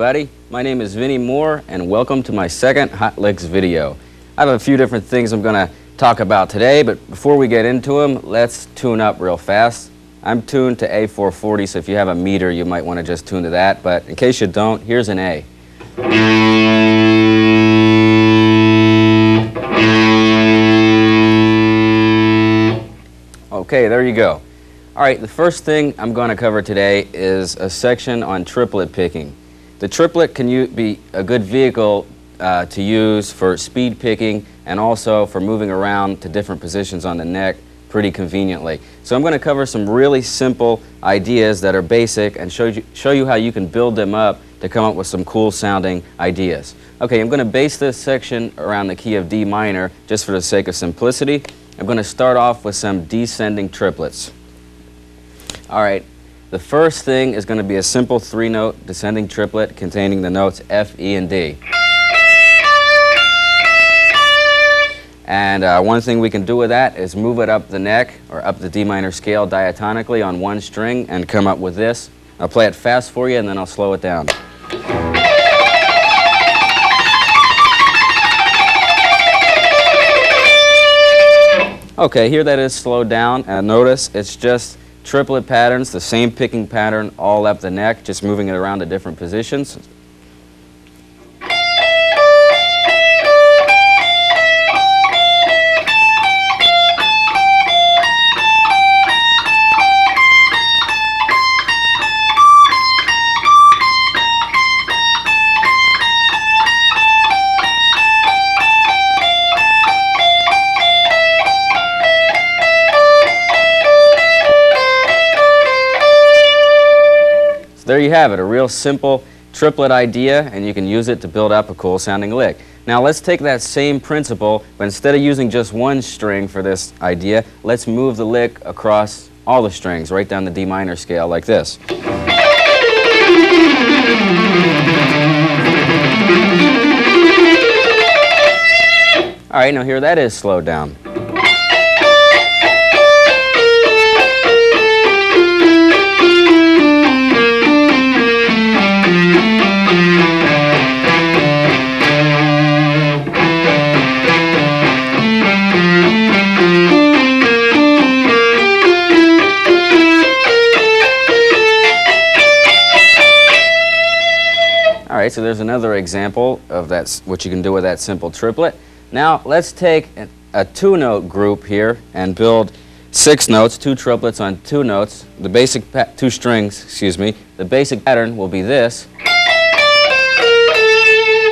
everybody. My name is Vinnie and welcome to my second Hot Licks video. I have a few different things I'm going to talk about today, but before we get into them, let's tune up real fast. I'm tuned to A440, so if you have a meter, you might want to just tune to that, but in case you don't, here's an A. Okay, there you go. All right, the first thing I'm going to cover today is a section on triplet picking. The triplet can be a good vehicle to use for speed picking and also for moving around to different positions on the neck pretty conveniently. So I'm going to cover some really simple ideas that are basic and show you how you can build them up to come up with some cool sounding ideas. Okay, I'm going to base this section around the key of D minor just for the sake of simplicity. I'm going to start off with some descending triplets. All right, the first thing is going to be a simple 3-note descending triplet containing the notes F, E, and D. And one thing we can do with that is move it up the neck or up the D minor scale diatonically on one string and come up with this. I'll play it fast for you and then I'll slow it down. Okay, here that is slowed down, and notice it's just triplet patterns, the same picking pattern all up the neck, just moving it around to different positions. There you have it, a real simple triplet idea, and you can use it to build up a cool sounding lick. Now let's take that same principle, but instead of using just one string for this idea, let's move the lick across all the strings, right down the D minor scale like this. All right, now here that is slowed down. All right, so there's another example of what you can do with that simple triplet. Now let's take a 2-note group here and build 6 notes, 2 triplets on 2 notes. The basic 2 strings, excuse me. The basic pattern will be this.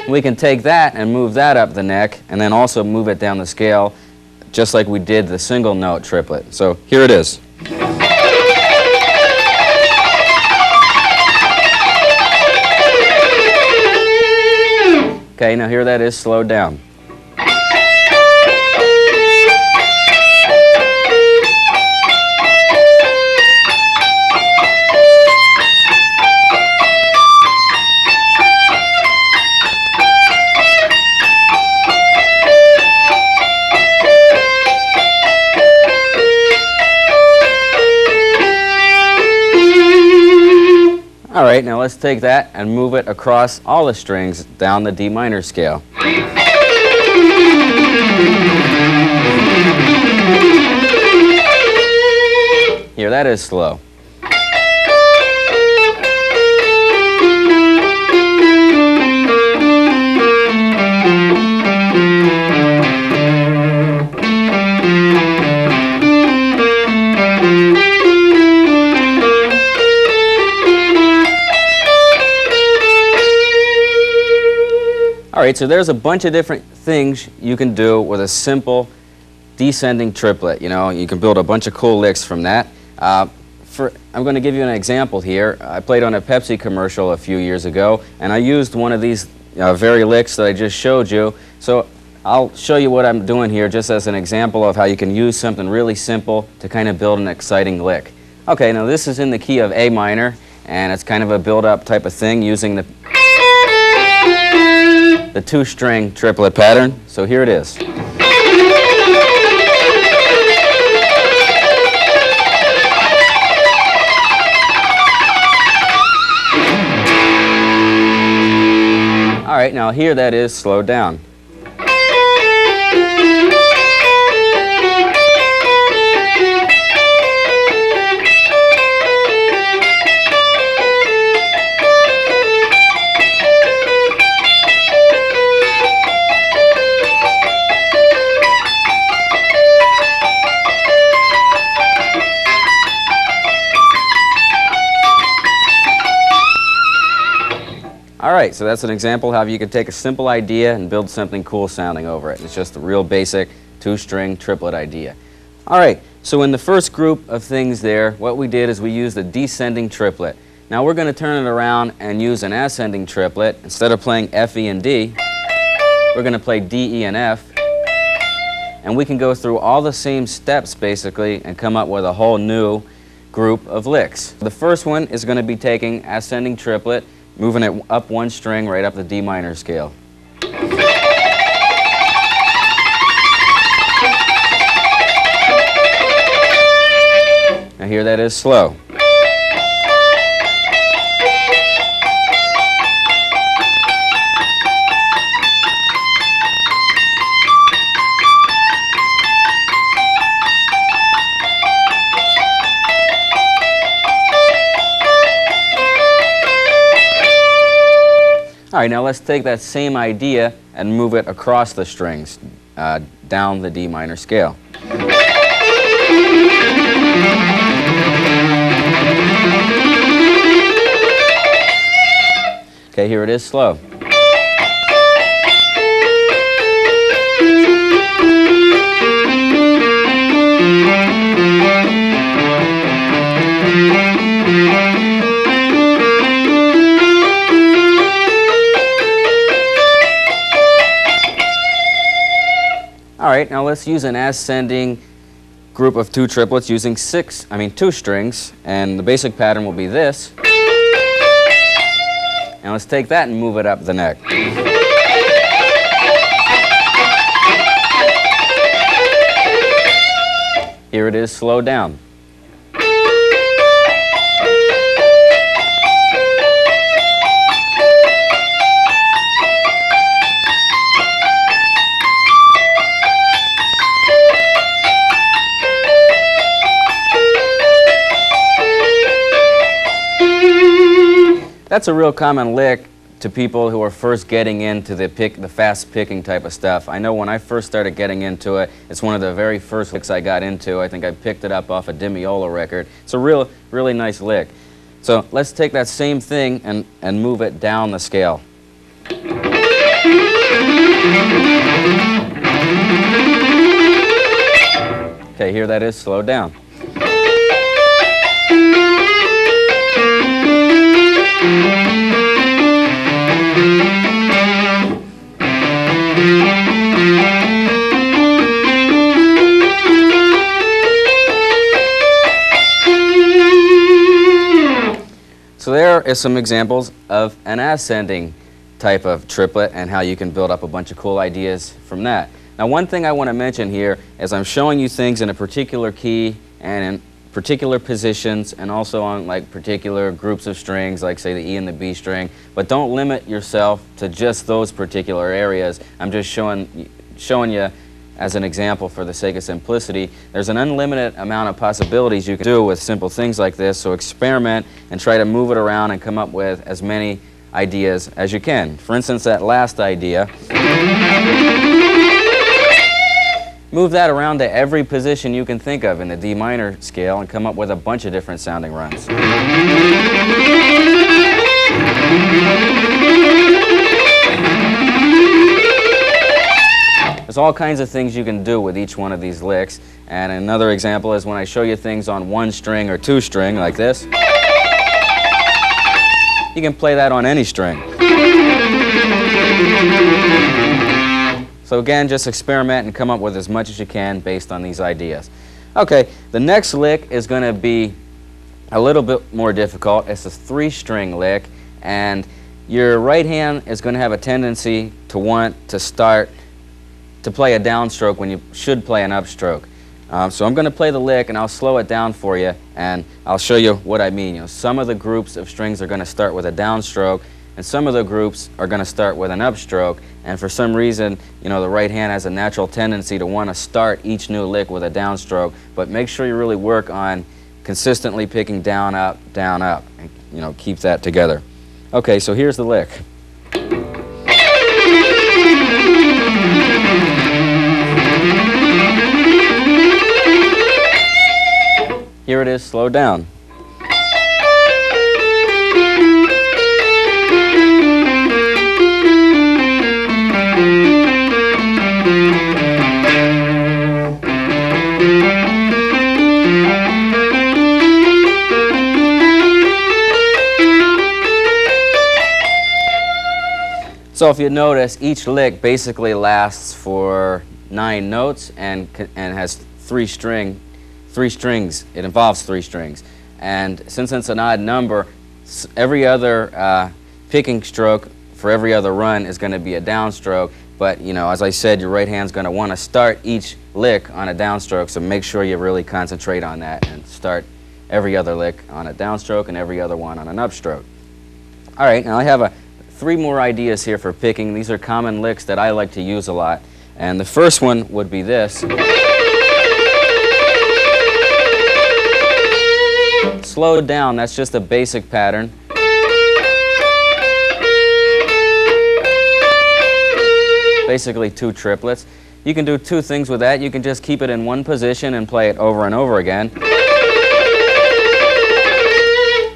We can take that and move that up the neck, and then also move it down the scale, just like we did the single note triplet. So here it is. Okay, now here that is slowed down. All right, now let's take that and move it across all the strings down the D minor scale. Here, that is slow. All right, so there's a bunch of different things you can do with a simple descending triplet. You know, you can build a bunch of cool licks from that. I'm going to give you an example here. I played on a Pepsi commercial a few years ago, and I used one of these very licks that I just showed you. So I'll show you what I'm doing here just as an example of how you can use something really simple to kind of build an exciting lick. Okay, now this is in the key of A minor, and it's kind of a build-up type of thing using the 2-string triplet pattern. So here it is. All right, now here that is slowed down. All right, so that's an example how you can take a simple idea and build something cool sounding over it. It's just a real basic two-string triplet idea. All right, so in the first group of things there, what we did is we used a descending triplet. Now we're going to turn it around and use an ascending triplet. Instead of playing F, E, and D, we're going to play D, E, and F. And we can go through all the same steps, basically, and come up with a whole new group of licks. The first one is going to be taking ascending triplet, moving it up one string right up the D minor scale. Now here that is slow. All right, now let's take that same idea and move it across the strings down the D minor scale. Okay, here it is slow. All right, now let's use an ascending group of two triplets using two strings, and the basic pattern will be this. And let's take that and move it up the neck. Here it is slowed down. That's a real common lick to people who are first getting into the fast picking type of stuff. I know when I first started getting into it, it's one of the very first licks I got into. I think I picked it up off a Demiola record. It's a really nice lick. So let's take that same thing and move it down the scale. Okay, here that is slowed down. So there are some examples of an ascending type of triplet and how you can build up a bunch of cool ideas from that. Now one thing I want to mention here is I'm showing you things in a particular key and in particular positions and also on like particular groups of strings like say the E and the B string, but don't limit yourself to just those particular areas. I'm just showing you as an example for the sake of simplicity. There's an unlimited amount of possibilities you can do with simple things like this, so experiment and try to move it around and come up with as many ideas as you can. For instance, that last idea, move that around to every position you can think of in the D minor scale and come up with a bunch of different sounding runs. There's all kinds of things you can do with each one of these licks, and another example is when I show you things on one string or two string like this. You can play that on any string. So again, just experiment and come up with as much as you can based on these ideas. Okay, the next lick is going to be a little bit more difficult. It's a three-string lick, and your right hand is going to have a tendency to want to start to play a downstroke when you should play an upstroke. So I'm going to play the lick and I'll slow it down for you and I'll show you what I mean. Some of the groups of strings are going to start with a downstroke and some of the groups are going to start with an upstroke, and for some reason, you know, the right hand has a natural tendency to want to start each new lick with a downstroke, but make sure you really work on consistently picking down, up, and, you know, keep that together. Okay, so here's the lick. Here it is, slowed down. So if you notice, each lick basically lasts for 9 notes and has 3 strings. It involves 3 strings. And since it's an odd number, every other picking stroke for every other run is going to be a downstroke. But, you know, as I said, your right hand's going to want to start each lick on a downstroke, so make sure you really concentrate on that and start every other lick on a downstroke and every other one on an upstroke. All right, now I have 3 more ideas here for picking. These are common licks that I like to use a lot. And the first one would be this. Slowed down, that's just a basic pattern. Basically 2 triplets. You can do 2 things with that. You can just keep it in one position and play it over and over again.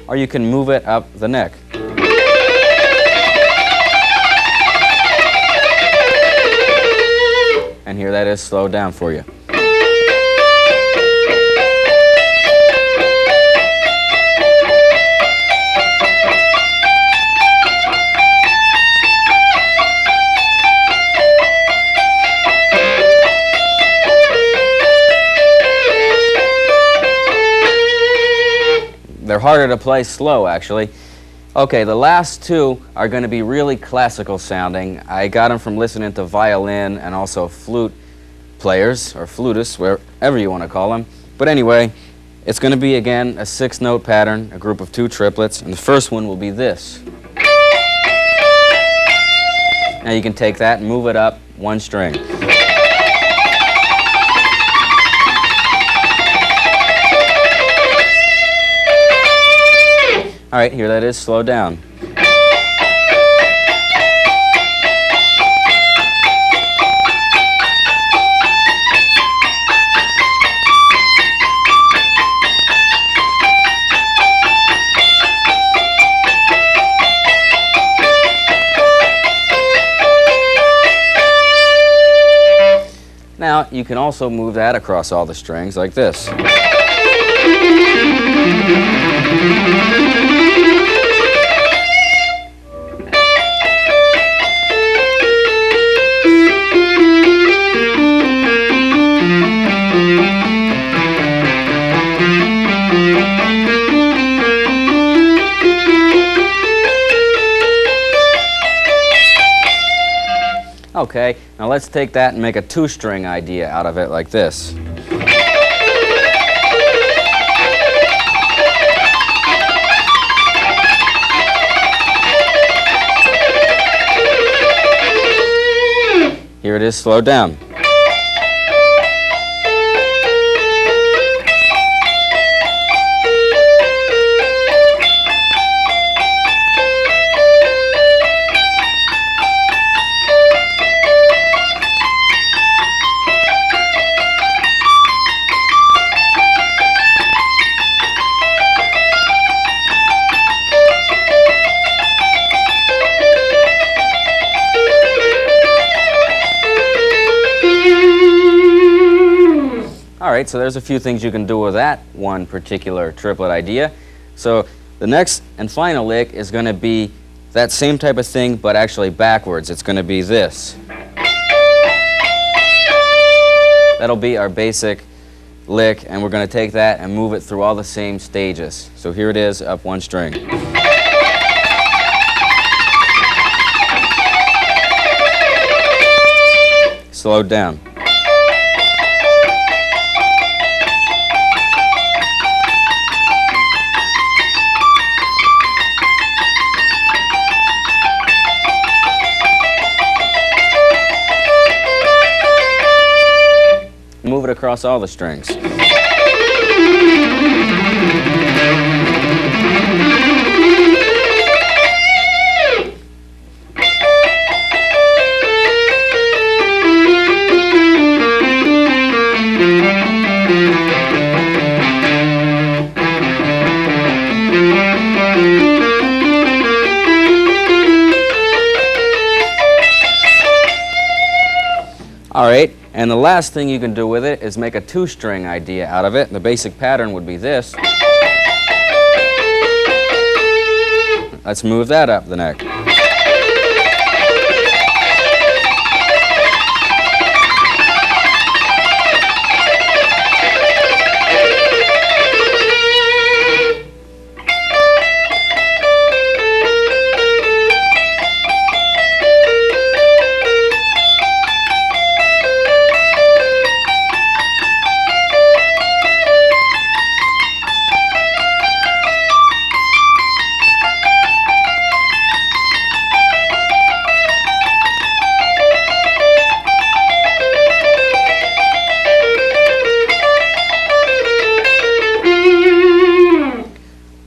Or you can move it up the neck. And here that is slowed down for you. They're harder to play slow, actually. Okay, the last 2 are going to be really classical sounding. I got them from listening to violin and also flute players, or flutists, wherever you want to call them. But anyway, it's going to be, again, a 6-note pattern, a group of 2 triplets, and the first one will be this. Now you can take that and move it up 1 string. All right, here that is, slowed down. Now, you can also move that across all the strings like this. Okay, now let's take that and make a 2-string idea out of it like this. Here it is, slowed down. All right, so there's a few things you can do with that one particular triplet idea. So the next and final lick is going to be that same type of thing, but actually backwards. It's going to be this. That'll be our basic lick, and we're going to take that and move it through all the same stages. So here it is, up 1 string. Slowed down. across all the strings. Alright, and the last thing you can do with it is make a two-string idea out of it. The basic pattern would be this. Let's move that up the neck.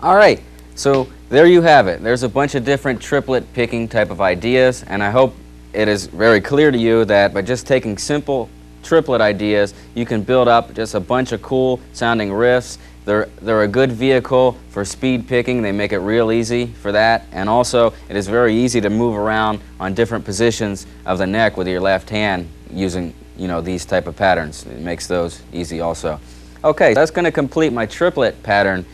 Alright, so there you have it. There's a bunch of different triplet picking type of ideas, and I hope it is very clear to you that by just taking simple triplet ideas, you can build up just a bunch of cool sounding riffs. They're a good vehicle for speed picking. They make it real easy for that, and also it is very easy to move around on different positions of the neck with your left hand using, you know, these type of patterns. It makes those easy also. Okay, that's going to complete my triplet pattern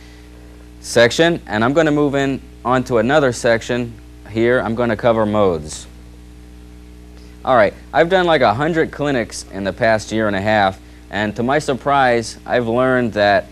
section, and I'm going to move in onto another section here. I'm going to cover modes. Alright, I've done like 100 clinics in the past year and a half, and to my surprise, I've learned that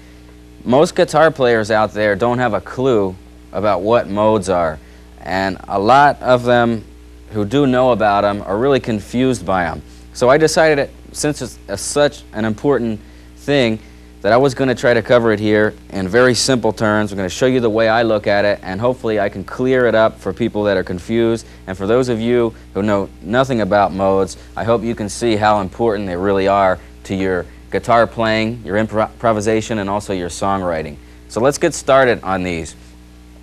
most guitar players out there don't have a clue about what modes are, and a lot of them who do know about them are really confused by them. So I decided that since it's such an important thing, that I was going to try to cover it here in very simple terms. I'm going to show you the way I look at it, and hopefully I can clear it up for people that are confused. And for those of you who know nothing about modes, I hope you can see how important they really are to your guitar playing, your improvisation, and also your songwriting. So let's get started on these.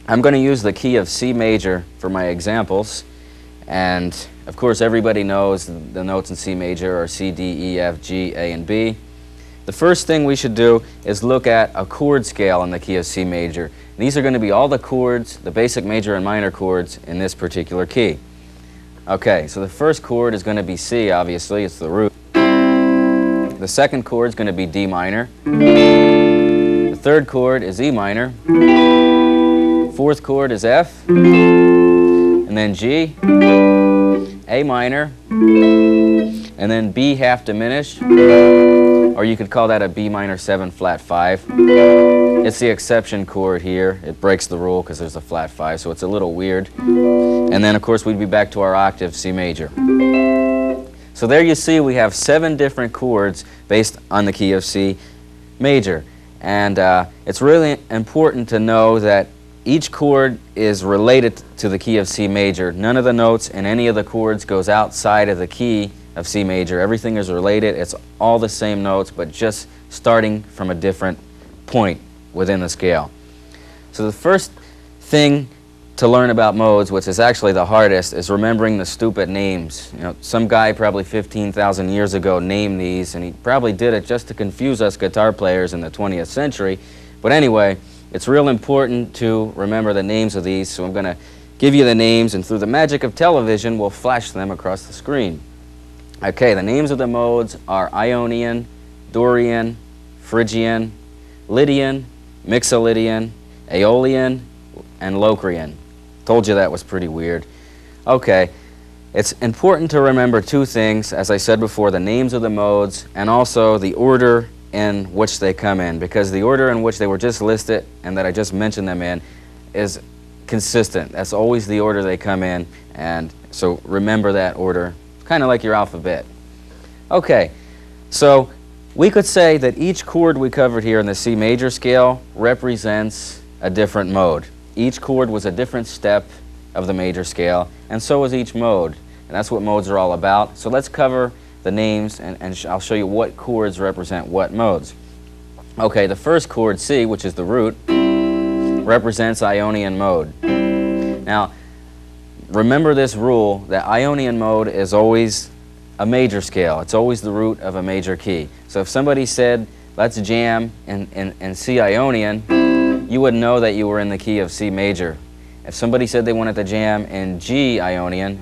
I'm going to use the key of C major for my examples, and of course everybody knows the notes in C major are C, D, E, F, G, A, and B. The first thing we should do is look at a chord scale in the key of C major. These are going to be all the chords, the basic major and minor chords in this particular key. Okay, so the first chord is going to be C, obviously, it's the root. The second chord is going to be D minor. The third chord is E minor. Fourth chord is F. And then G, A minor, and then B half diminished. Or you could call that a B minor 7 flat 5. It's the exception chord here. It breaks the rule because there's a flat 5, so it's a little weird. And then, of course, we'd be back to our octave C major. So there you see we have 7 different chords based on the key of C major. And it's really important to know that each chord is related to the key of C major. None of the notes in any of the chords goes outside of the key of C major. Everything is related. It's all the same notes, but just starting from a different point within the scale. So the first thing to learn about modes, which is actually the hardest, is remembering the stupid names. You know, some guy probably 15,000 years ago named these, and he probably did it just to confuse us guitar players in the 20th century. But anyway, it's real important to remember the names of these, so I'm going to give you the names, and through the magic of television, we'll flash them across the screen. Okay, the names of the modes are Ionian, Dorian, Phrygian, Lydian, Mixolydian, Aeolian, and Locrian. Told you that was pretty weird. Okay, it's important to remember 2 things, as I said before, the names of the modes and also the order in which they come in, because the order in which they were just listed and that I just mentioned them in is consistent. That's always the order they come in, and so remember that order. Kind of like your alphabet. Okay, so we could say that each chord we covered here in the C major scale represents a different mode. Each chord was a different step of the major scale, and so was each mode. And that's what modes are all about. So let's cover the names, and I'll show you what chords represent what modes. Okay, the first chord, C, which is the root, represents Ionian mode. Now, remember this rule that Ionian mode is always a major scale. It's always the root of a major key. So if somebody said, let's jam in C Ionian, you would know that you were in the key of C major. If somebody said they wanted to jam in G Ionian,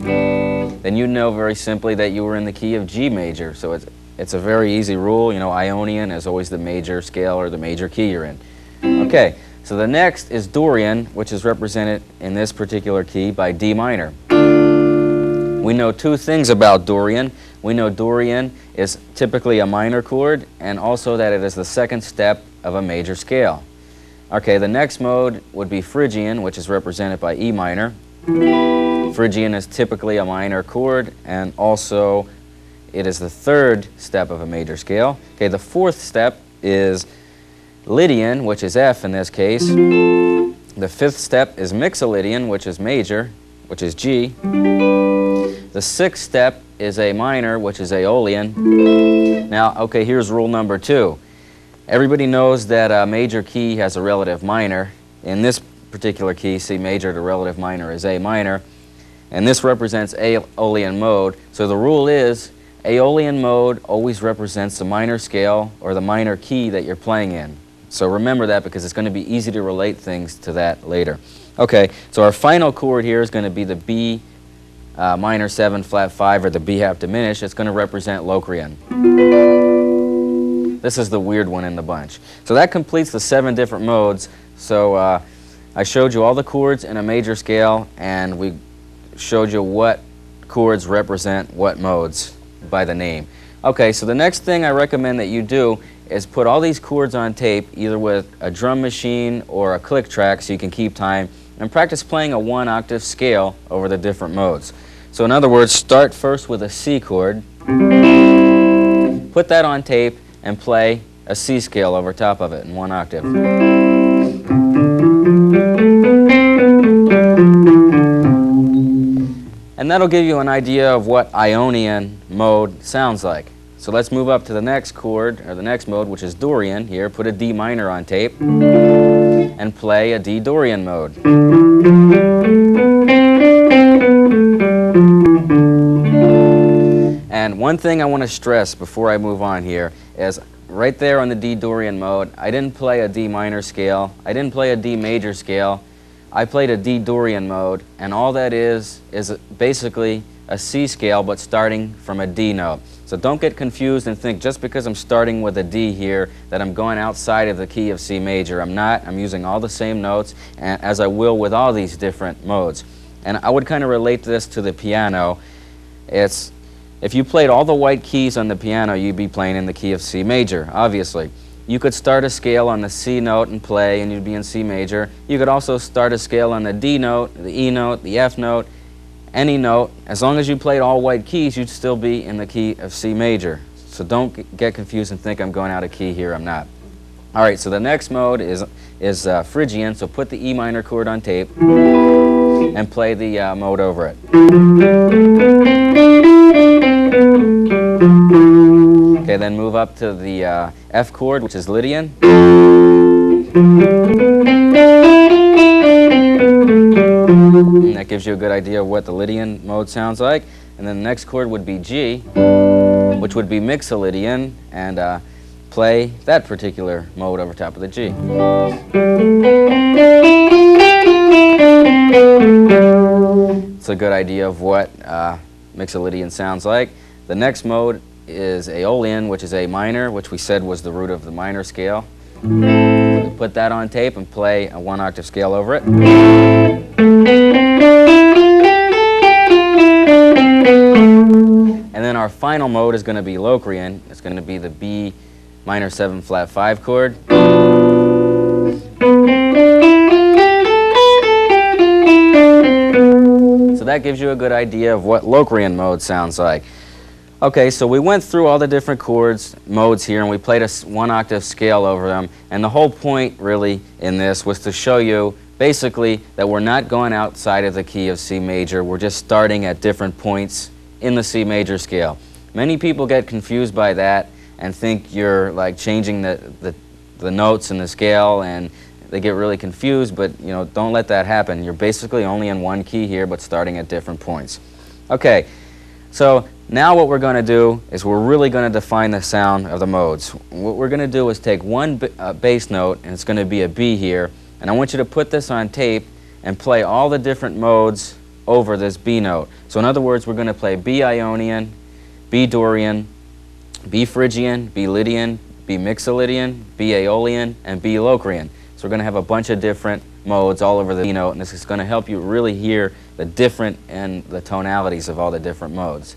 then you know very simply that you were in the key of G major. So it's a very easy rule. You know, Ionian is always the major scale or the major key you're in. Okay, so the next is Dorian, which is represented in this particular key by D minor. We know two things about Dorian. We know Dorian is typically a minor chord, and also that it is the second step of a major scale. Okay, the next mode would be Phrygian, which is represented by E minor. Phrygian is typically a minor chord, and also it is the third step of a major scale. Okay, the fourth step is Lydian, which is F in this case. The fifth step is Mixolydian, which is major, which is G. The sixth step is A minor, which is Aeolian. Now, okay, here's rule number 2. Everybody knows that a major key has a relative minor. In this particular key, C major, the relative minor is A minor. And this represents Aeolian mode. So the rule is Aeolian mode always represents the minor scale or the minor key that you're playing in. So remember that because it's going to be easy to relate things to that later. Okay, so our final chord here is going to be the B minor 7 flat 5 or the B half diminished. It's going to represent Locrian. This is the weird one in the bunch. So that completes the 7 different modes. So I showed you all the chords in a major scale, and we showed you what chords represent what modes by the name. Okay, so the next thing I recommend that you do is put all these chords on tape, either with a drum machine or a click track so you can keep time, and practice playing a 1-octave scale over the different modes. So in other words, start first with a C chord, put that on tape, and play a C scale over top of it in 1 octave. And that'll give you an idea of what Ionian mode sounds like. So let's move up to the next chord, or the next mode, which is Dorian. Here, put a D minor on tape, and play a D Dorian mode. And one thing I want to stress before I move on here is right there on the D Dorian mode, I didn't play a D minor scale, I didn't play a D major scale, I played a D Dorian mode, and all that is basically a C scale but starting from a D note. So don't get confused and think just because I'm starting with a D here that I'm going outside of the key of C major. I'm not. I'm using all the same notes as I will with all these different modes. And I would kind of relate this to the piano. It's if you played all the white keys on the piano, you'd be playing in the key of C major, obviously. You could start a scale on the C note and play, and you'd be in C major. You could also start a scale on the D note, the E note, the F note, any note. As long as you played all white keys, you'd still be in the key of C major. So don't get confused and think I'm going out of key here. I'm not. All right, so the next mode is Phrygian, so put the E minor chord on tape and play the mode over it. Okay, then move up to the F chord, which is Lydian. And that gives you a good idea of what the Lydian mode sounds like. And then the next chord would be G, which would be Mixolydian, and play that particular mode over top of the G. It's a good idea of what Mixolydian sounds like. The next mode is Aeolian, which is A minor, which we said was the root of the minor scale. Put that on tape and play a 1-octave scale over it. And then our final mode is going to be Locrian. It's going to be the B minor 7 flat 5 chord. So that gives you a good idea of what Locrian mode sounds like. Okay, so we went through all the different chords, modes here, and we played a 1-octave scale over them. And the whole point, really, in this was to show you, basically, that we're not going outside of the key of C major. We're just starting at different points in the C major scale. Many people get confused by that and think you're like changing the notes in the scale, and they get really confused, but you know, don't let that happen. You're basically only in one key here, but starting at different points. Okay, so now what we're going to do is we're really going to define the sound of the modes. What we're going to do is take one bass note, and it's going to be a B here, and I want you to put this on tape and play all the different modes over this B note. So in other words, we're going to play B Ionian, B Dorian, B Phrygian, B Lydian, B Mixolydian, B Aeolian, and B Locrian. So we're going to have a bunch of different modes all over the B note, and this is going to help you really hear the different and the tonalities of all the different modes.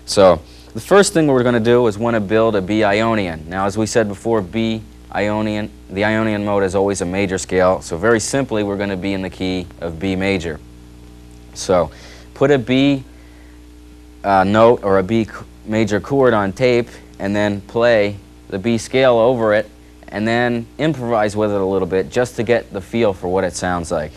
So the first thing we're going to do is want to build a B Ionian. Now, as we said before, B Ionian, the Ionian mode is always a major scale, so very simply we're going to be in the key of B major. So put a B note or a B major chord on tape, and then play the B scale over it, and then improvise with it a little bit just to get the feel for what it sounds like.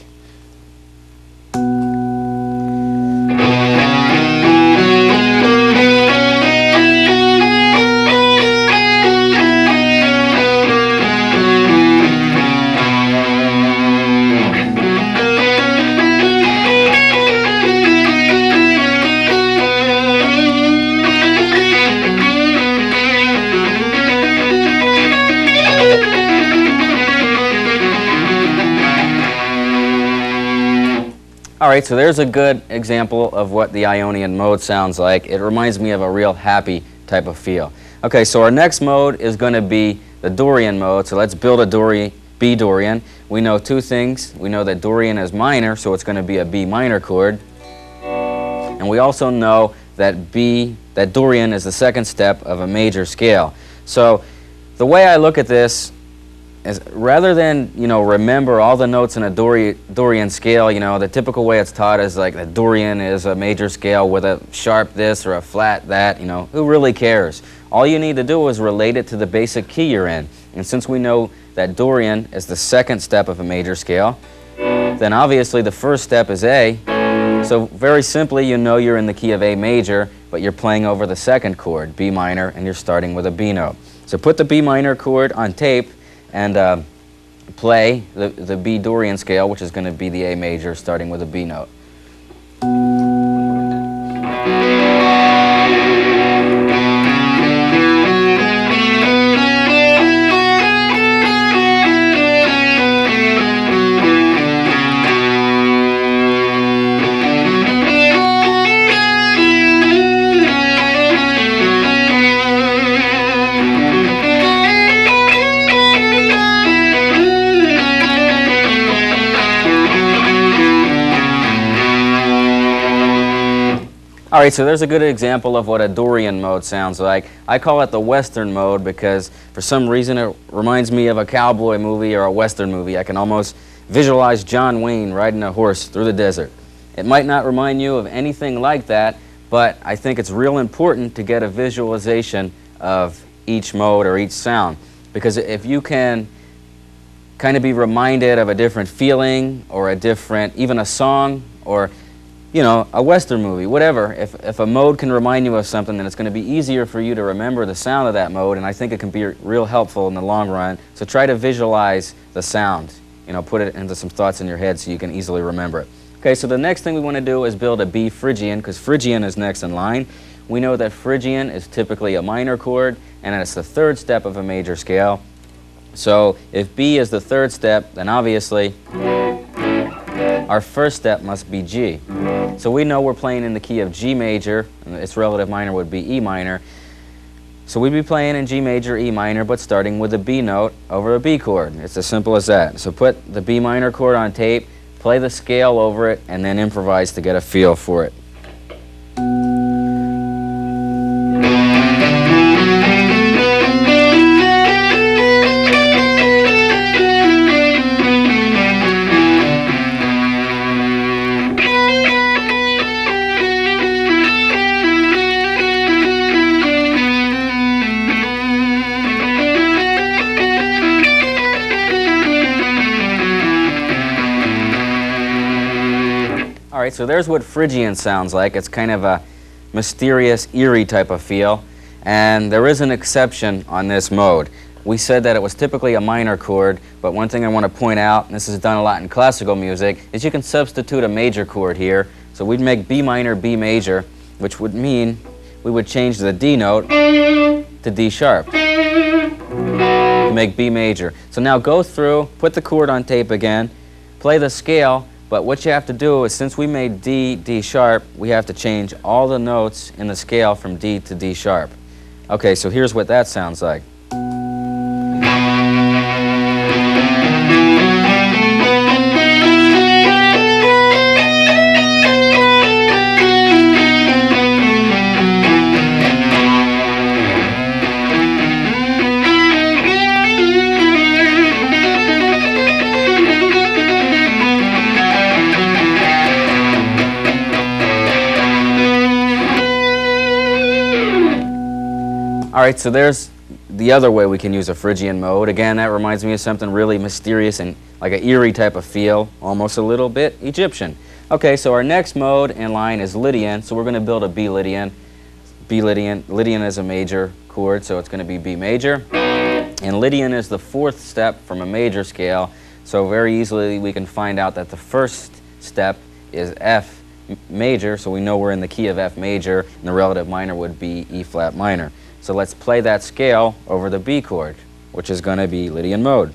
All right, so there's a good example of what the Ionian mode sounds like. It reminds me of a real happy type of feel. Okay, so our next mode is going to be the Dorian mode. So let's build a B Dorian. We know two things. We know that Dorian is minor, so it's going to be a B minor chord. And we also know that Dorian is the second step of a major scale. So the way I look at this is, rather than, you know, remember all the notes in a Dorian scale, you know, the typical way it's taught is like the Dorian is a major scale with a sharp this or a flat that, you know, who really cares? All you need to do is relate it to the basic key you're in. And since we know that Dorian is the second step of a major scale, then obviously the first step is A. So very simply, you know you're in the key of A major, but you're playing over the second chord, B minor, and you're starting with a B note. So put the B minor chord on tape and play the B Dorian scale, which is going to be the A major, starting with a B note. All right, so there's a good example of what a Dorian mode sounds like. I call it the Western mode because for some reason it reminds me of a cowboy movie or a Western movie. I can almost visualize John Wayne riding a horse through the desert. It might not remind you of anything like that, but I think it's real important to get a visualization of each mode or each sound, because if you can kind of be reminded of a different feeling or a different, even a song or, you know, a Western movie, whatever. If a mode can remind you of something, then it's going to be easier for you to remember the sound of that mode, and I think it can be real helpful in the long run. So try to visualize the sound, you know, put it into some thoughts in your head so you can easily remember it. Okay, so the next thing we want to do is build a B Phrygian, because Phrygian is next in line. We know that Phrygian is typically a minor chord, and it's the third step of a major scale. So if B is the third step, then obviously our first step must be G. So we know we're playing in the key of G major, and its relative minor would be E minor. So we'd be playing in G major, E minor, but starting with a B note over a B chord. It's as simple as that. So put the B minor chord on tape, play the scale over it, and then improvise to get a feel for it. All right, so there's what Phrygian sounds like. It's kind of a mysterious, eerie type of feel. And there is an exception on this mode. We said that it was typically a minor chord, but one thing I want to point out, and this is done a lot in classical music, is you can substitute a major chord here. So we'd make B minor, B major, which would mean we would change the D note to D sharp. Make B major. So now go through, put the chord on tape again, play the scale, but what you have to do is, since we made D, D sharp, we have to change all the notes in the scale from D to D sharp. Okay, so here's what that sounds like. All right, so there's the other way we can use a Phrygian mode. Again, that reminds me of something really mysterious and like an eerie type of feel, almost a little bit Egyptian. Okay, so our next mode in line is Lydian, so we're going to build a B Lydian. B Lydian. Lydian is a major chord, so it's going to be B major. And Lydian is the fourth step from a major scale, so very easily we can find out that the first step is F major, so we know we're in the key of F major, and the relative minor would be E flat minor. So let's play that scale over the B chord, which is going to be Lydian mode.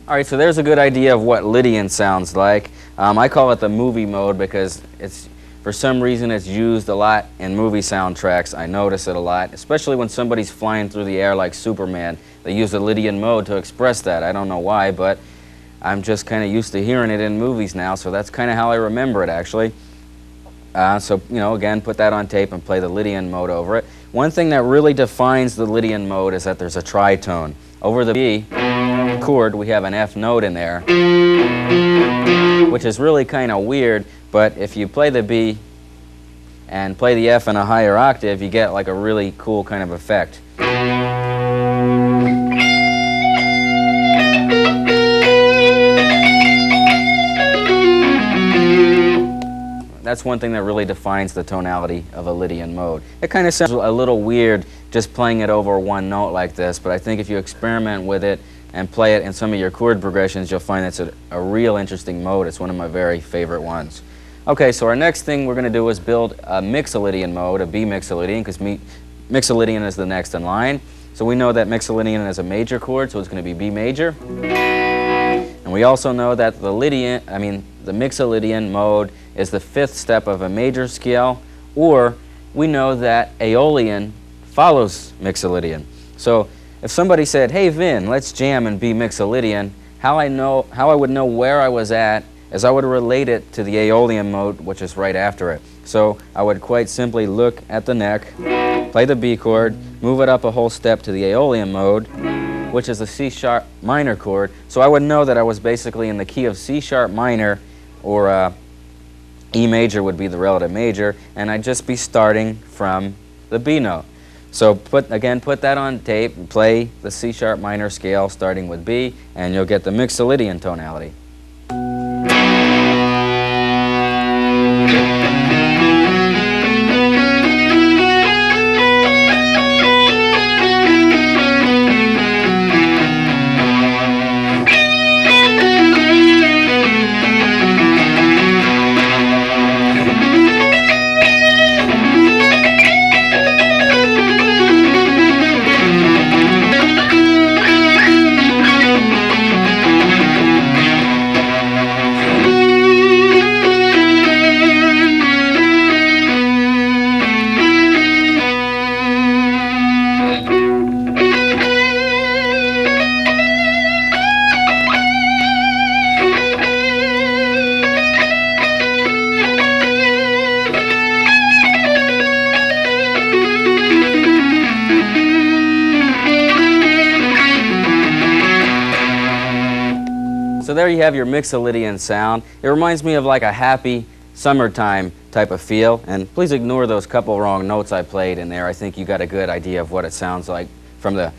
Alright, so there's a good idea of what Lydian sounds like. I call it the movie mode because for some reason it's used a lot in movie soundtracks. I notice it a lot, especially when somebody's flying through the air like Superman. They use the Lydian mode to express that. I don't know why, but I'm just kind of used to hearing it in movies now, so that's kind of how I remember it actually. So, you know, again, put that on tape and play the Lydian mode over it. One thing that really defines the Lydian mode is that there's a tritone. Over the B chord, we have an F note in there, which is really kind of weird, but if you play the B and play the F in a higher octave, you get like a really cool kind of effect. That's one thing that really defines the tonality of a Lydian mode. It kind of sounds a little weird just playing it over one note like this, but I think if you experiment with it and play it in some of your chord progressions, you'll find it's a real interesting mode. It's one of my very favorite ones. Okay, so our next thing we're going to do is build a Mixolydian mode, a B Mixolydian, because Mixolydian is the next in line. So we know that Mixolydian is a major chord, so it's going to be B major. And we also know that the Mixolydian mode is the fifth step of a major scale, or we know that Aeolian follows Mixolydian. So if somebody said, "Hey Vin, let's jam and be Mixolydian," how I would know where I was at is I would relate it to the Aeolian mode, which is right after it. So I would quite simply look at the neck, play the B chord, move it up a whole step to the Aeolian mode, which is a C sharp minor chord. So I would know that I was basically in the key of C sharp minor, or E major would be the relative major, and I'd just be starting from the B note. So put that on tape and play the C sharp minor scale starting with B, and you'll get the Mixolydian tonality. there you have your Mixolydian sound. It reminds me of like a happy summertime type of feel, and please ignore those couple wrong notes I played in there. I think you got a good idea of what it sounds like from the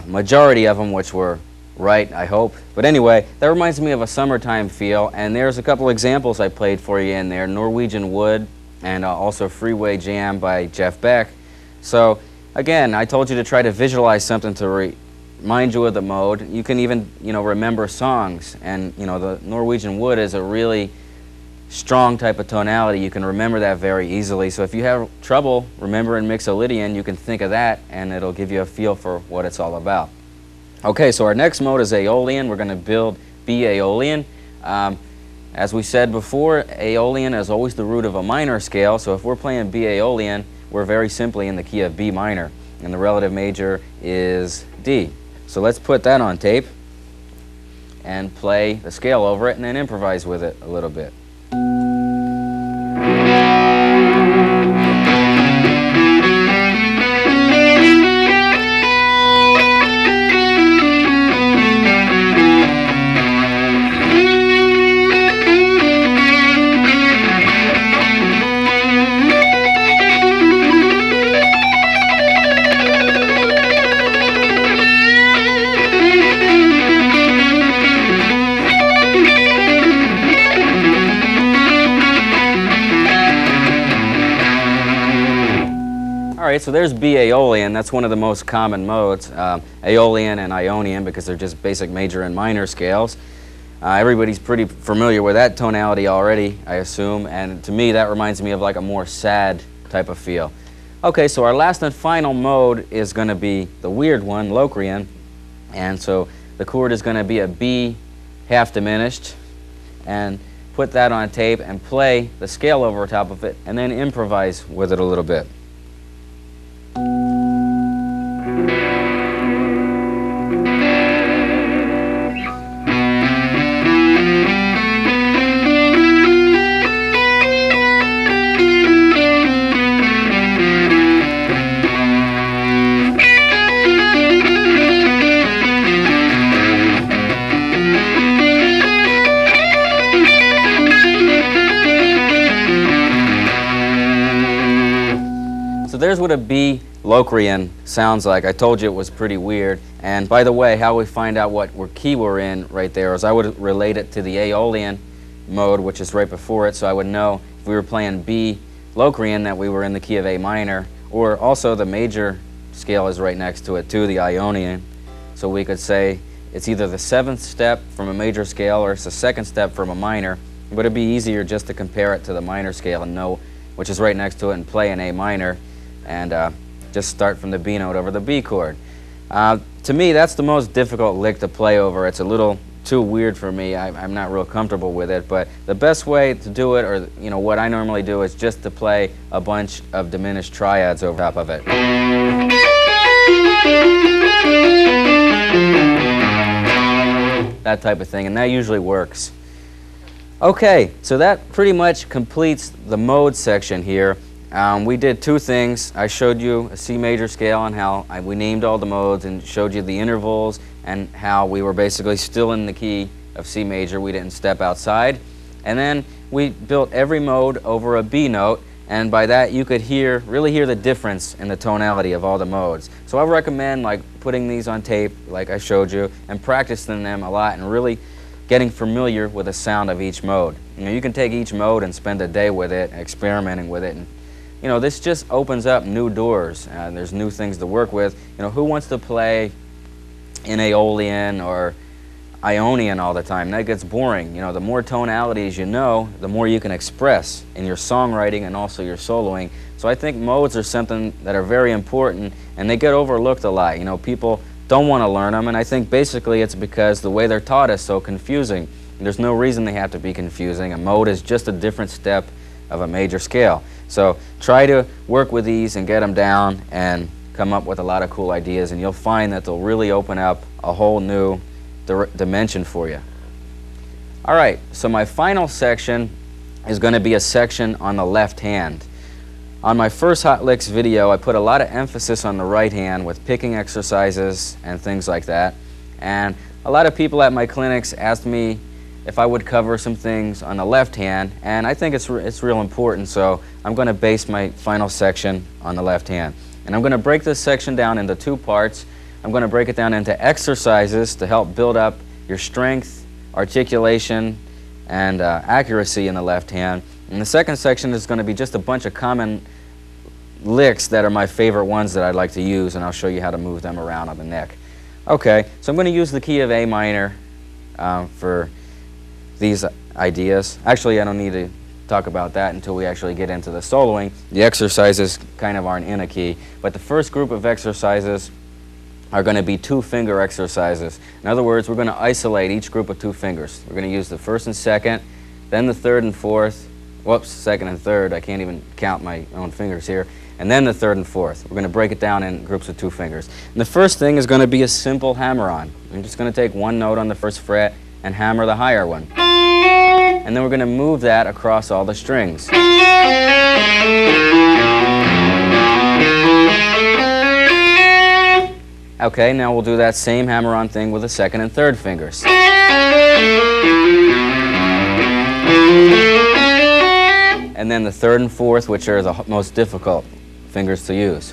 majority of them, which were right, I hope. But anyway, that reminds me of a summertime feel, and there's a couple examples I played for you in there, Norwegian Wood and also Freeway Jam by Jeff Beck. So again, I told you to try to visualize something to remind you of the mode. You can even, remember songs, and the Norwegian Wood is a really strong type of tonality. You can remember that very easily. So if you have trouble remembering Mixolydian, you can think of that, and it'll give you a feel for what it's all about. Okay, so our next mode is Aeolian. We're going to build B Aeolian. As we said before, Aeolian is always the root of a minor scale, so if we're playing B Aeolian, we're very simply in the key of B minor, and the relative major is D. So let's put that on tape and play the scale over it and then improvise with it a little bit. Alright, so there's B Aeolian. That's one of the most common modes, Aeolian and Ionian, because they're just basic major and minor scales. Everybody's pretty familiar with that tonality already, I assume, and to me that reminds me of like a more sad type of feel. Okay, so our last and final mode is going to be the weird one, Locrian, and so the chord is going to be a B half diminished, and put that on tape and play the scale over top of it, and then improvise with it a little bit. There's what a B Locrian sounds like. I told you it was pretty weird. And by the way, how we find out what key we're in right there is I would relate it to the Aeolian mode, which is right before it, so I would know if we were playing B Locrian that we were in the key of A minor, or also the major scale is right next to it too, the Ionian. So we could say it's either the 7th step from a major scale or it's the 2nd step from a minor, but it'd be easier just to compare it to the minor scale and know which is right next to it and play an A minor, and just start from the B note over the B chord. To me, that's the most difficult lick to play over. It's a little too weird for me. I'm not real comfortable with it, but the best way to do it, or what I normally do, is just to play a bunch of diminished triads over top of it. That type of thing, and that usually works. Okay, so that pretty much completes the mode section here. We did two things. I showed you a C major scale and how we named all the modes and showed you the intervals and how we were basically still in the key of C major. We didn't step outside. And then we built every mode over a B note, and by that you could really hear the difference in the tonality of all the modes. So I recommend putting these on tape like I showed you and practicing them a lot and really getting familiar with the sound of each mode. You can take each mode and spend a day with it, experimenting with it, and this just opens up new doors. There's new things to work with. Who wants to play in Aeolian or Ionian all the time? That gets boring. The more tonalities you know, the more you can express in your songwriting and also your soloing. So I think modes are something that are very important, and they get overlooked a lot. People don't want to learn them, and I think basically it's because the way they're taught is so confusing. There's no reason they have to be confusing. A mode is just a different step of a major scale. So try to work with these and get them down and come up with a lot of cool ideas, and you'll find that they'll really open up a whole new dimension for you. All right, so my final section is going to be a section on the left hand. On my first Hot Licks video, I put a lot of emphasis on the right hand with picking exercises and things like that. And A lot of people at my clinics asked me if I would cover some things on the left hand, and I think it's real important, so I'm going to base my final section on the left hand. And I'm going to break this section down into two parts. I'm going to break it down into exercises to help build up your strength, articulation, and accuracy in the left hand. And the second section is going to be just a bunch of common licks that are my favorite ones that I'd like to use, and I'll show you how to move them around on the neck. Okay, so I'm going to use the key of A minor for these ideas. Actually, I don't need to talk about that until we actually get into the soloing. The exercises kind of aren't in a key, but the first group of exercises are going to be two-finger exercises. In other words, we're going to isolate each group with two fingers. We're going to use the first and second, then the third and fourth. Whoops, second and third. I can't even count my own fingers here. And then the third and fourth. We're going to break it down in groups of two fingers. And the first thing is going to be a simple hammer-on. I'm just going to take one note on the first fret and hammer the higher one. And then we're going to move that across all the strings. Okay, now we'll do that same hammer-on thing with the second and third fingers. And then the third and fourth, which are the most difficult fingers to use.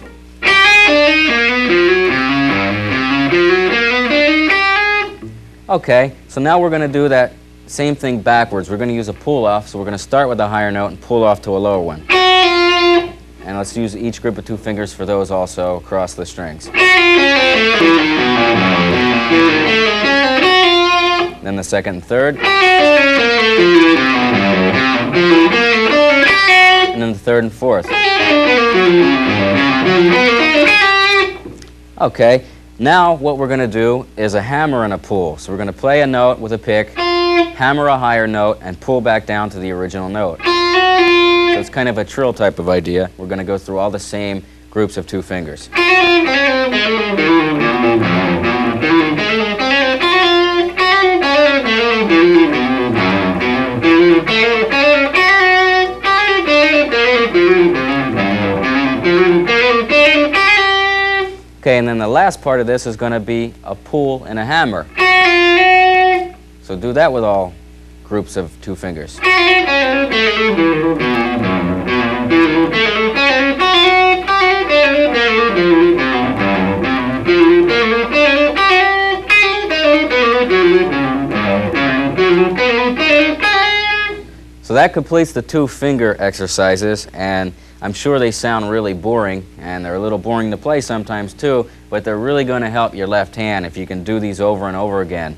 Okay, so now we're going to do that same thing backwards. We're going to use a pull-off, so we're going to start with a higher note and pull off to a lower one. And let's use each group of two fingers for those also across the strings. Then the second and third. And then the third and fourth. Okay, now what we're going to do is a hammer and a pull. So we're going to play a note with a pick, hammer a higher note, and pull back down to the original note. So it's kind of a trill type of idea. We're going to go through all the same groups of two fingers. Okay, and then the last part of this is going to be a pull and a hammer. So do that with all groups of two fingers. So that completes the two-finger exercises, and I'm sure they sound really boring, and they're a little boring to play sometimes too, but they're really going to help your left hand if you can do these over and over again.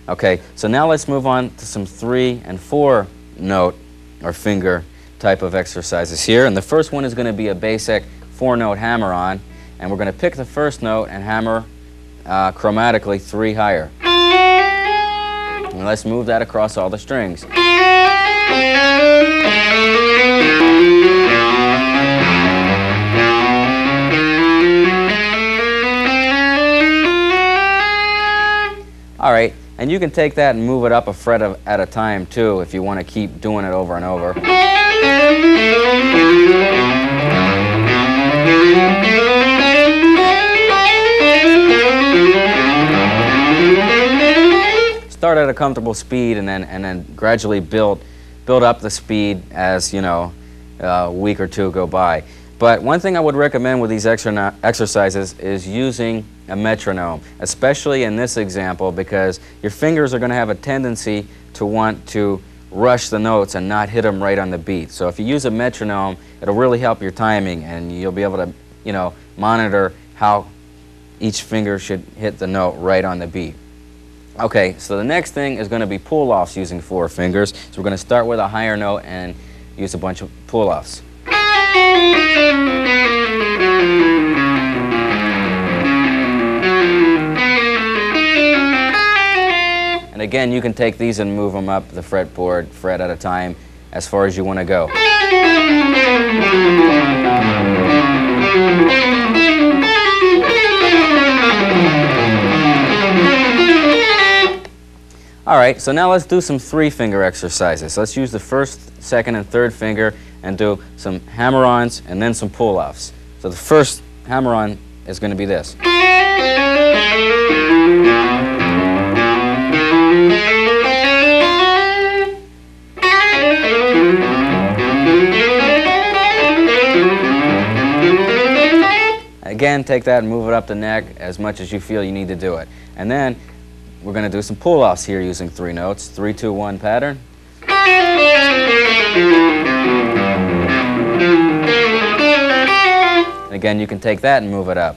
Okay, so now let's move on to some 3- and 4-note or finger type of exercises here. And the first one is going to be a basic 4-note hammer-on, and we're going to pick the first note and hammer chromatically 3 higher. And let's move that across all the strings. All right, and you can take that and move it up a fret at a time too if you want to keep doing it over and over. Start at a comfortable speed and then gradually build up the speed as, you know, a week or two go by. But one thing I would recommend with these exercises is using a metronome, especially in this example, because your fingers are going to have a tendency to want to rush the notes and not hit them right on the beat. So if you use a metronome, it'll really help your timing, and you'll be able to, you know, monitor how each finger should hit the note right on the beat. Okay, so the next thing is going to be pull-offs using 4 fingers. So we're going to start with a higher note and use a bunch of pull-offs. And again, you can take these and move them up the fretboard, fret at a time, as far as you want to go. All right, so now let's do some 3-finger exercises. Let's use the first, second, and third finger and do some hammer-ons and then some pull-offs. So the first hammer-on is going to be this. Again, take that and move it up the neck as much as you feel you need to do it. And then we're going to do some pull-offs here using 3 notes, 3, 2, 1 pattern. And again, you can take that and move it up.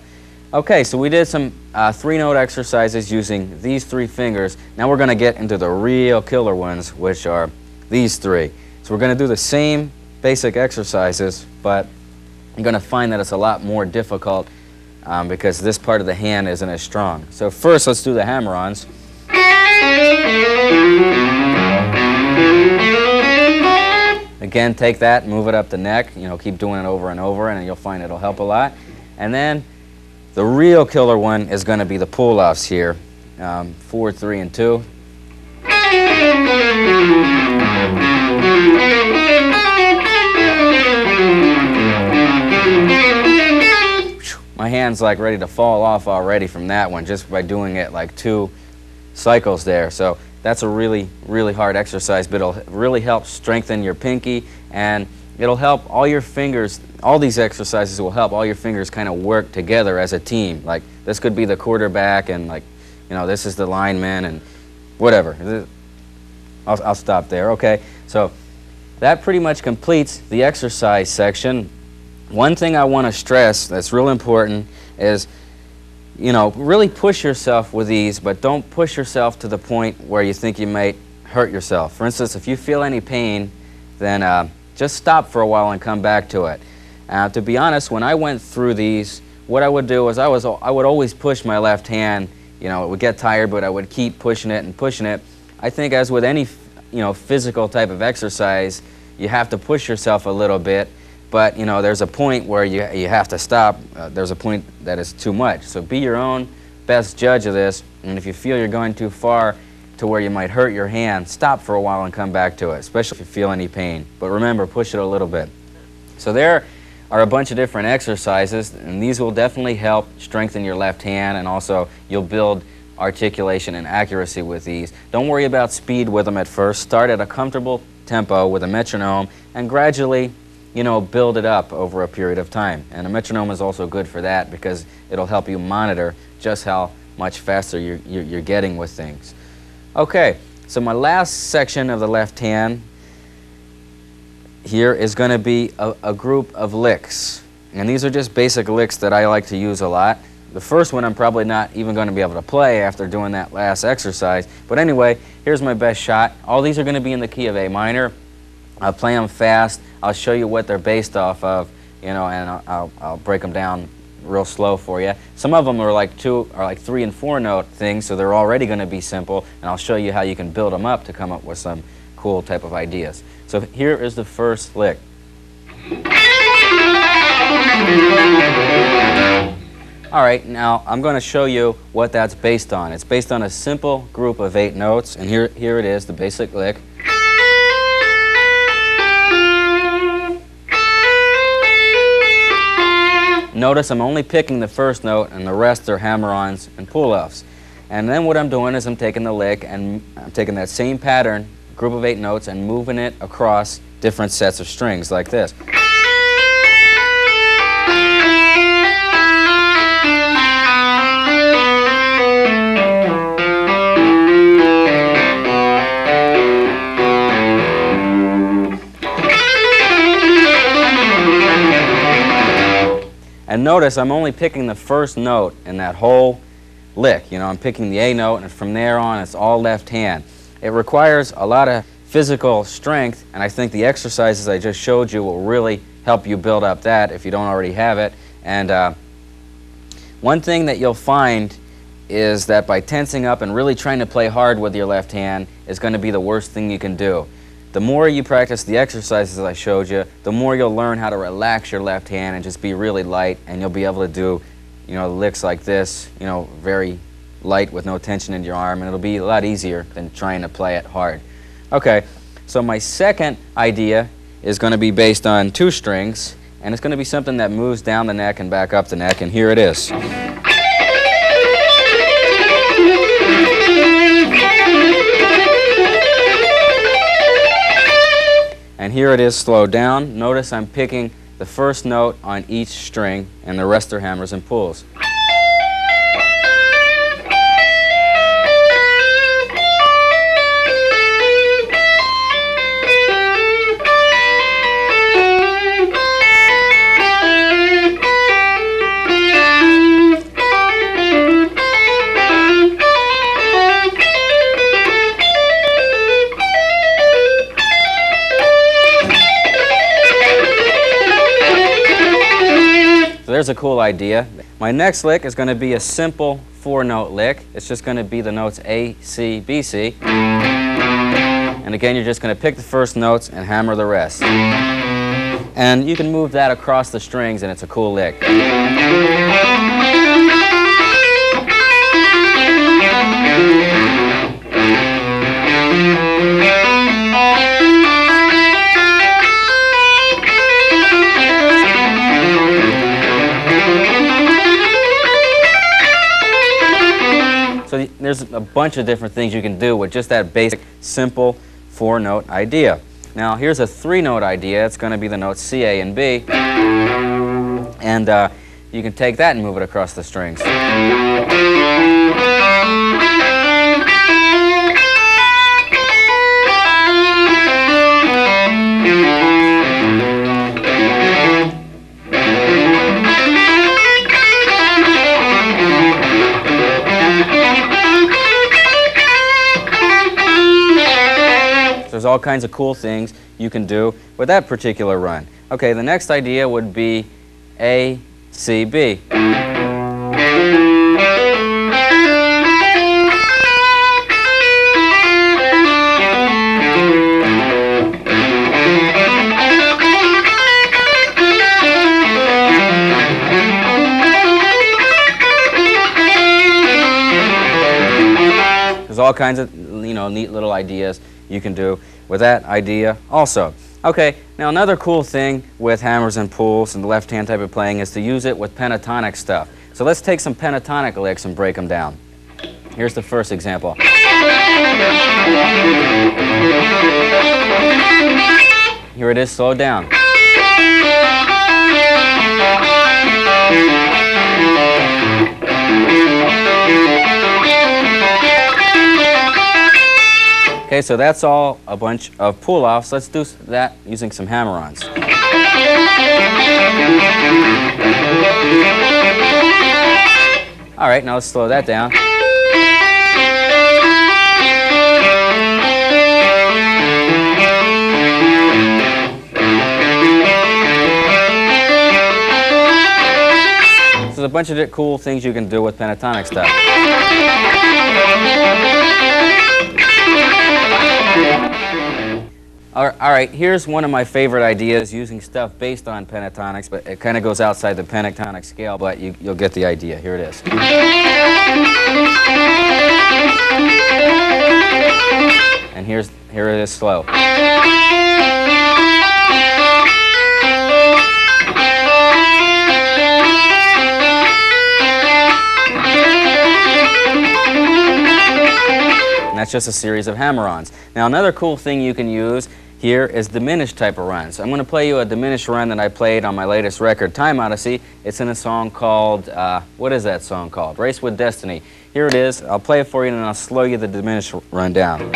Okay, so we did some 3-note exercises using these 3 fingers. Now we're going to get into the real killer ones, which are these 3. So we're going to do the same basic exercises, but you're going to find that it's a lot more difficult because this part of the hand isn't as strong. So first, let's do the hammer-ons. Again, take that, move it up the neck. You know, keep doing it over and over, and you'll find it'll help a lot. And then the real killer one is going to be the pull-offs here. 4, 3, and 2. My hand's like ready to fall off already from that one just by doing it like 2 cycles there. So that's a really, really hard exercise, but it'll really help strengthen your pinky, and it'll help all your fingers. All these exercises will help all your fingers kind of work together as a team. Like this could be the quarterback, and like, you know, this is the lineman, and whatever. I'll stop there. Okay, so that pretty much completes the exercise section. One thing I want to stress that's real important is, you know, really push yourself with these, but don't push yourself to the point where you think you might hurt yourself. For instance, if you feel any pain, then just stop for a while and come back to it. To be honest, when I went through these, what I would do is I would always push my left hand. You know, it would get tired, but I would keep pushing it and pushing it. I think as with any, you know, physical type of exercise, you have to push yourself a little bit. But, you know, there's a point where you have to stop. There's a point that is too much. So be your own best judge of this. And if you feel you're going too far to where you might hurt your hand, stop for a while and come back to it, especially if you feel any pain. But remember, push it a little bit. So there are a bunch of different exercises, and these will definitely help strengthen your left hand, and also you'll build articulation and accuracy with these. Don't worry about speed with them at first. Start at a comfortable tempo with a metronome and gradually, you know, build it up over a period of time. And a metronome is also good for that because it'll help you monitor just how much faster you're getting with things. Okay, so my last section of the left hand here is going to be a group of licks. And these are just basic licks that I like to use a lot. The first one I'm probably not even going to be able to play after doing that last exercise. But anyway, here's my best shot. All these are going to be in the key of A minor. I'll play them fast. I'll show you what they're based off of, you know, and I'll break them down real slow for you. Some of them are like 3 and 4 note things, so they're already going to be simple, and I'll show you how you can build them up to come up with some cool type of ideas. So here is the first lick. All right, now I'm going to show you what that's based on. It's based on a simple group of 8 notes, and here it is, the basic lick. Notice I'm only picking the first note, and the rest are hammer-ons and pull-offs. And then what I'm doing is I'm taking the lick and I'm taking that same pattern, group of 8 notes, and moving it across different sets of strings like this. And notice I'm only picking the first note in that whole lick. You know, I'm picking the A note, and from there on it's all left hand. It requires a lot of physical strength, and I think the exercises I just showed you will really help you build up that if you don't already have it. And one thing that you'll find is that by tensing up and really trying to play hard with your left hand is going to be the worst thing you can do. The more you practice the exercises I showed you, the more you'll learn how to relax your left hand and just be really light, and you'll be able to do, you know, licks like this, you know, very light with no tension in your arm, and it'll be a lot easier than trying to play it hard. Okay, so my second idea is going to be based on 2 strings, and it's going to be something that moves down the neck and back up the neck, and here it is. And here it is slowed down. Notice I'm picking the first note on each string, and the rest are hammers and pulls. There's a cool idea. My next lick is going to be a simple 4-note lick. It's just going to be the notes A, C, B, C. And again, you're just going to pick the first notes and hammer the rest. And you can move that across the strings and it's a cool lick. So there's a bunch of different things you can do with just that basic, simple 4-note idea. Now here's a 3-note idea. It's going to be the notes C, A, and B. And you can take that and move it across the strings. There's all kinds of cool things you can do with that particular run. Okay, the next idea would be A, C, B. There's all kinds of, neat little ideas you can do with that idea also. Okay, now another cool thing with hammers and pulls and the left-hand type of playing is to use it with pentatonic stuff. So let's take some pentatonic licks and break them down. Here's the first example. Here it is, slowed down. Okay, so that's all a bunch of pull-offs. Let's do that using some hammer-ons. All right, now let's slow that down. So there's a bunch of cool things you can do with pentatonic stuff. All right, here's one of my favorite ideas using stuff based on pentatonics, but it kind of goes outside the pentatonic scale, but you'll get the idea. Here it is. And here it is slow. And that's just a series of hammer-ons. Now another cool thing you can use here is diminished type of runs. I'm going to play you a diminished run that I played on my latest record, Time Odyssey. It's in a song called, what is that song called? Race with Destiny. Here it is. I'll play it for you and I'll slow you the diminished run down.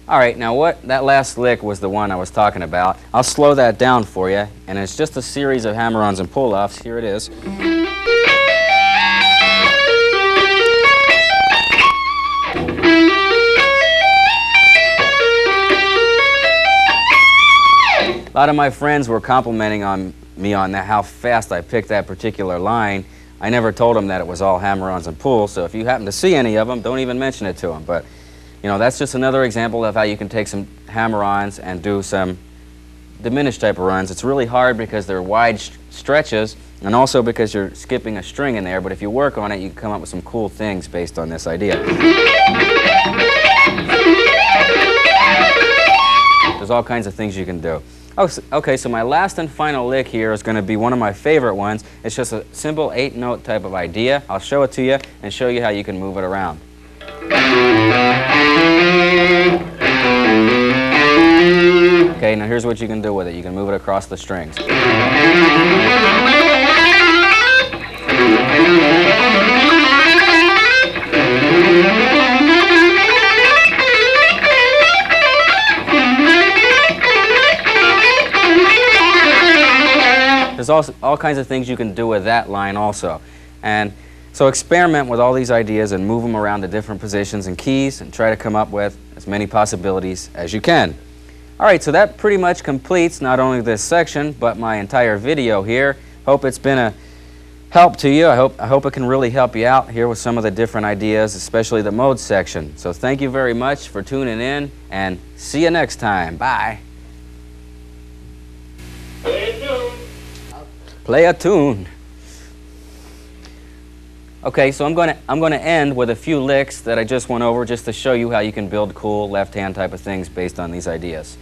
All right, now that last lick was the one I was talking about. I'll slow that down for you, and it's just a series of hammer-ons and pull-offs. Here it is. A lot of my friends were complimenting me on that, how fast I picked that particular line. I never told them that it was all hammer-ons and pulls, so if you happen to see any of them, don't even mention it to them. But that's just another example of how you can take some hammer-ons and do some diminished type of runs. It's really hard because they're wide stretches and also because you're skipping a string in there, but if you work on it, you can come up with some cool things based on this idea. There's all kinds of things you can do. Okay, so my last and final lick here is going to be one of my favorite ones. It's just a simple 8-note type of idea. I'll show it to you and show you how you can move it around. Okay, now here's what you can do with it. You can move it across the strings. There's also all kinds of things you can do with that line also. And so experiment with all these ideas and move them around to different positions and keys and try to come up with as many possibilities as you can. All right, so that pretty much completes not only this section, but my entire video here. Hope it's been a help to you. I hope it can really help you out here with some of the different ideas, especially the mode section. So thank you very much for tuning in, and see you next time. Bye. Play a tune. Okay, so I'm going to end with a few licks that I just went over just to show you how you can build cool left-hand type of things based on these ideas.